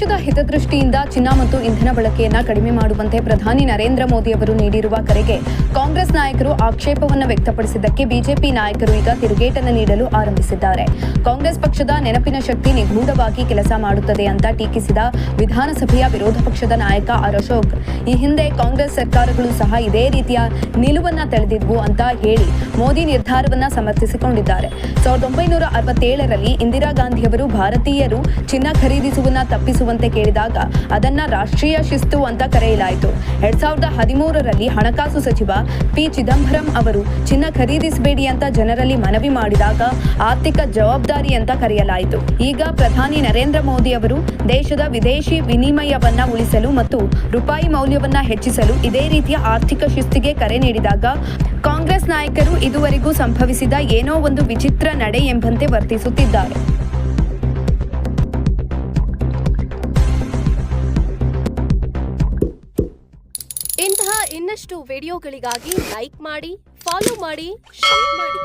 ದೇಶದ ಹಿತದೃಷ್ಟಿಯಿಂದ ಚಿನ್ನ ಮತ್ತು ಇಂಧನ ಬಳಕೆಯನ್ನ ಕಡಿಮೆ ಮಾಡುವಂತೆ ಪ್ರಧಾನಿ ನರೇಂದ್ರ ಮೋದಿ ಅವರು ನೀಡಿರುವ ಕರೆಗೆ ಕಾಂಗ್ರೆಸ್ ನಾಯಕರು ಆಕ್ಷೇಪವನ್ನು ವ್ಯಕ್ತಪಡಿಸಿದ್ದಕ್ಕೆ ಬಿಜೆಪಿ ನಾಯಕರು ಈಗ ತಿರುಗೇಟನ್ನು ನೀಡಲು ಆರಂಭಿಸಿದ್ದಾರೆ. ಕಾಂಗ್ರೆಸ್ ಪಕ್ಷದ ನೆನಪಿನ ಶಕ್ತಿ ನಿಗೂಢವಾಗಿ ಕೆಲಸ ಮಾಡುತ್ತದೆ ಅಂತ ಟೀಕಿಸಿದ ವಿಧಾನಸಭೆಯ ವಿರೋಧ ಪಕ್ಷದ ನಾಯಕ ಆರ್ ಅಶೋಕ್, ಈ ಹಿಂದೆ ಕಾಂಗ್ರೆಸ್ ಸರ್ಕಾರಗಳು ಸಹ ಇದೇ ರೀತಿಯ ನಿಲುವನ್ನ ತಳೆದಿದ್ವು ಅಂತ ಹೇಳಿ ಮೋದಿ ನಿರ್ಧಾರವನ್ನ ಸಮರ್ಥಿಸಿಕೊಂಡಿದ್ದಾರೆ. 1967ರಲ್ಲಿ ಇಂದಿರಾ ಗಾಂಧಿಯವರು ಭಾರತೀಯರು ಚಿನ್ನ ಖರೀದಿಸುವನ್ನ ತಪ್ಪಿಸುವಂತೆ ಕೇಳಿದಾಗ ಅದನ್ನ ರಾಷ್ಟ್ರೀಯ ಶಿಸ್ತು ಅಂತ ಕರೆಯಲಾಯಿತು. 2013ರಲ್ಲಿ ಹಣಕಾಸು ಸಚಿವ ಪಿ ಚಿದಂಬರಂ ಅವರು ಚಿನ್ನ ಖರೀದಿಸಬೇಡಿ ಅಂತ ಜನರಲ್ಲಿ ಮನವಿ ಮಾಡಿದಾಗ ಆರ್ಥಿಕ ಜವಾಬ್ದಾರಿ ಅಂತ ಕರೆಯಲಾಯಿತು. ಈಗ ಪ್ರಧಾನಿ ನರೇಂದ್ರ ಮೋದಿ ಅವರು ದೇಶದ ವಿದೇಶಿ ವಿನಿಮಯವನ್ನ ಉಳಿಸಲು ಮತ್ತು ರೂಪಾಯಿ ಮೌಲ್ಯವನ್ನ ಹೆಚ್ಚಿಸಲು ಇದೇ ರೀತಿಯ ಆರ್ಥಿಕ ಶಿಸ್ತಿಗೆ ಕರೆ ನೀಡಿದಾಗ ಕಾಂಗ್ರೆಸ್ ನಾಯಕರು ಇದುವರೆಗೂ ಸಂಭವಿಸಿದ ಏನೋ ಒಂದು ವಿಚಿತ್ರ ನಡೆ ಎಂಬಂತೆ ವರ್ತಿಸುತ್ತಿದ್ದಾರೆ. ಇಂತಹ ಇನ್ನಷ್ಟು ವಿಡಿಯೋಗಳಿಗಾಗಿ ಲೈಕ್ ಮಾಡಿ, ಫಾಲೋ ಮಾಡಿ, ಶೇರ್ ಮಾಡಿ.